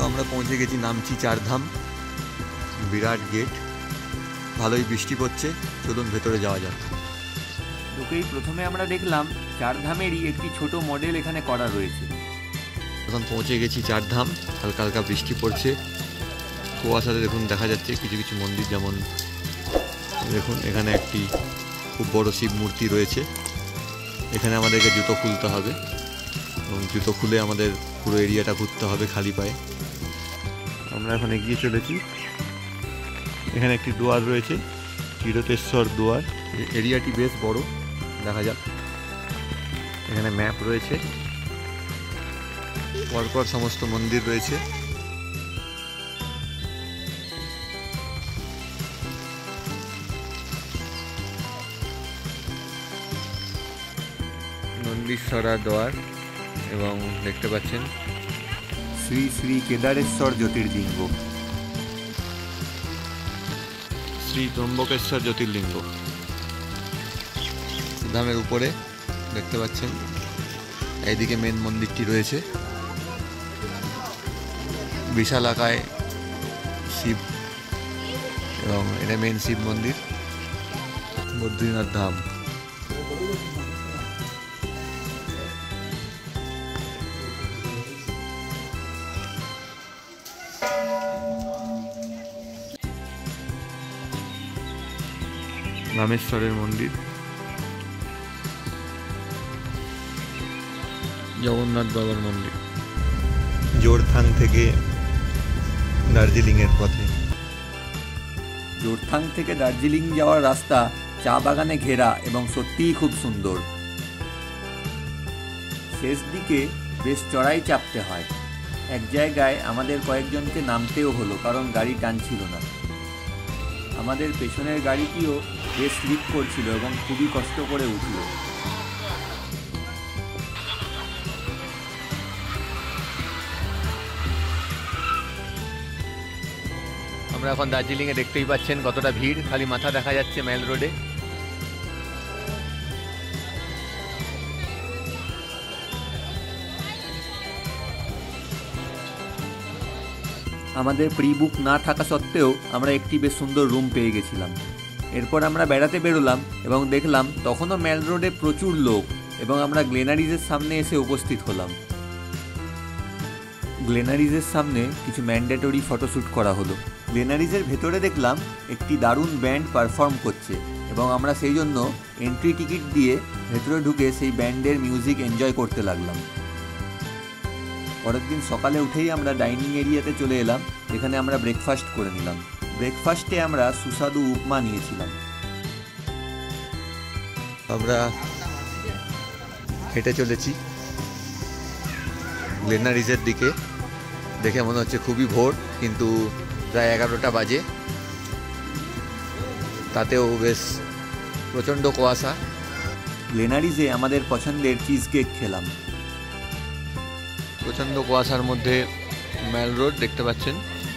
আমরা পৌঁছে গেছি নামচি চারধাম, বিরাট গেট, ভালোই বৃষ্টি পড়ছে, চলুন ভেতরে যাওয়া যাক। ঢুকেই প্রথমে আমরা দেখলাম চারধামেরই একটি ছোট মডেল এখানে করা রয়েছে। এখন পৌঁছে গেছি চারধাম, হালকা হালকা বৃষ্টি পড়ছে, কুয়াশাতে দেখুন দেখা যাচ্ছে কিছু কিছু মন্দির, যেমন দেখুন এখানে একটি খুব বড় শিব মূর্তি রয়েছে। এখানে আমাদেরকে জুতো খুলতে হবে এবং জুতো খুলে আমাদের পুরো এরিয়াটা ঘুরতে হবে খালি পায়ে। আমরা এখন এগিয়ে চলেছি, এখানে একটি দুয়ার রয়েছে, চিরতেশ্বর দুয়ার। এরিয়াটি বেশ বড়, দেখা যাক। এখানে ম্যাপ রয়েছে, পরপর সমস্ত মন্দির রয়েছে। নন্দীশ্বরা দ্বার এবং দেখতে পাচ্ছেন শ্রী শ্রী কেদারেশ্বর জ্যোতির্লিঙ্গ, শ্রী ত্রম্বকেশ্বর জ্যোতির্লিঙ্গ। ধামের উপরে দেখতে পাচ্ছেন এইদিকে মেন মন্দিরটি রয়েছে, বিশাল আকায় শিব, এবং এটা মেন শিব মন্দির। বদ্রীনাথ ধাম, রামেশ্বরের মন্দির, জগন্নাথ বাবার মন্দির। জোরথাং থেকে দার্জিলিংয়ের পথে। জোরথাং থেকে দার্জিলিং যাওয়ার রাস্তা চা বাগানে ঘেরা এবং সত্যিই খুব সুন্দর। শেষ দিকে বেশ চড়াই চাপতে হয়, এক জায়গায় আমাদের কয়েকজনকে নামতেও হলো কারণ গাড়ি টানছিল না। আমাদের পেছনের গাড়িটিও বেশ স্লিপ করছিল এবং খুবই কষ্ট করে উঠল। আমরা এখন দার্জিলিংয়ে, দেখতেই পাচ্ছেন কতটা ভিড়, খালি মাথা দেখা যাচ্ছে মেল রোডে। আমাদের প্রি বুক না থাকা সত্ত্বেও আমরা একটি বেশ সুন্দর রুম পেয়ে গেছিলাম। এরপর আমরা বেড়াতে বেরোলাম এবং দেখলাম তখনও মেল রোডে প্রচুর লোক, এবং আমরা গ্লেনারিজের সামনে এসে উপস্থিত হলাম। গ্লেনারিজের সামনে কিছু ম্যান্ডেটরি ফটোশ্যুট করা হলো। গ্লেনারিজের ভেতরে দেখলাম একটি দারুণ ব্যান্ড পারফর্ম করছে, এবং আমরা সেই জন্য এন্ট্রি টিকিট দিয়ে ভেতরে ঢুকে সেই ব্যান্ডের মিউজিক এনজয় করতে লাগলাম। পরের দিন সকালে উঠেই আমরা ডাইনিং এরিয়াতে চলে এলাম, যেখানে আমরা ব্রেকফাস্ট করে নিলাম। ব্রেকফাস্টে আমরা সুস্বাদু উপমা নিয়েছিলাম। আমরা হেঁটে চলেছি গ্লেনারিজের দিকে। দেখে মনে হচ্ছে খুবই ভোর, কিন্তু প্রায় 11টা বাজে, তাতেও বেশ প্রচণ্ড কুয়াশা। গ্লেনারিজে আমাদের পছন্দের চিজ কেক খেলাম। প্রচণ্ড কুয়াশার মধ্যে মেল রোড দেখতে পাচ্ছেন,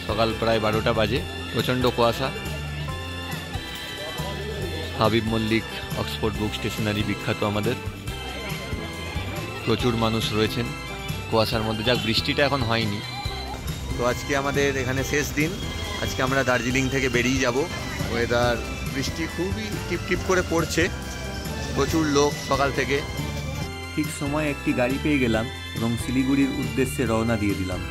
সকাল প্রায় 12টা বাজে, প্রচণ্ড কুয়াশা। হাবিব মল্লিক অক্সফোর্ড বুক স্টেশনারি বিখ্যাত আমাদের, প্রচুর মানুষ রয়েছেন কুয়াশার মধ্যে। যাক, বৃষ্টিটা এখন হয়নি। তো আজকে আমাদের এখানে শেষ দিন, আজকে আমরা দার্জিলিং থেকে বেরিয়ে যাব। ওয়েদার, বৃষ্টি খুবই টিপ টিপ করে পড়ছে, প্রচুর লোক সকাল থেকে। ঠিক সময় একটি গাড়ি পেয়ে গেলাম এবং শিলিগুড়ির উদ্দেশ্যে রওনা দিয়ে দিলাম।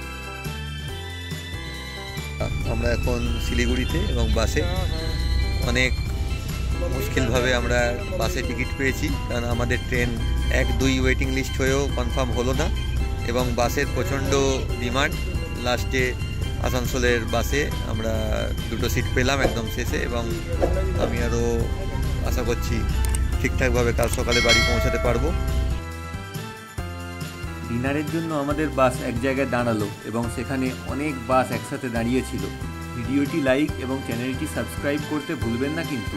আমরা এখন শিলিগুড়িতে, এবং বাসে অনেক মুশকিলভাবে আমরা বাসে টিকিট পেয়েছি, কারণ আমাদের ট্রেন 1-2 ওয়েটিং লিস্ট হয়েও কনফার্ম হলো না, এবং বাসের প্রচণ্ড ডিমান্ড। লাস্টে আসানসোলের বাসে আমরা 2টো সিট পেলাম একদম শেষে, এবং আমি আরও আশা করছি ঠিকঠাকভাবে কাল সকালে বাড়ি পৌঁছাতে পারবো। ডিনারের জন্য আমাদের বাস এক জায়গায় দাঁড়ালো, এবং সেখানে অনেক বাস একসাথে দাঁড়িয়েছিল। ভিডিওটি লাইক এবং চ্যানেলটি সাবস্ক্রাইব করতে ভুলবেন না কিন্তু।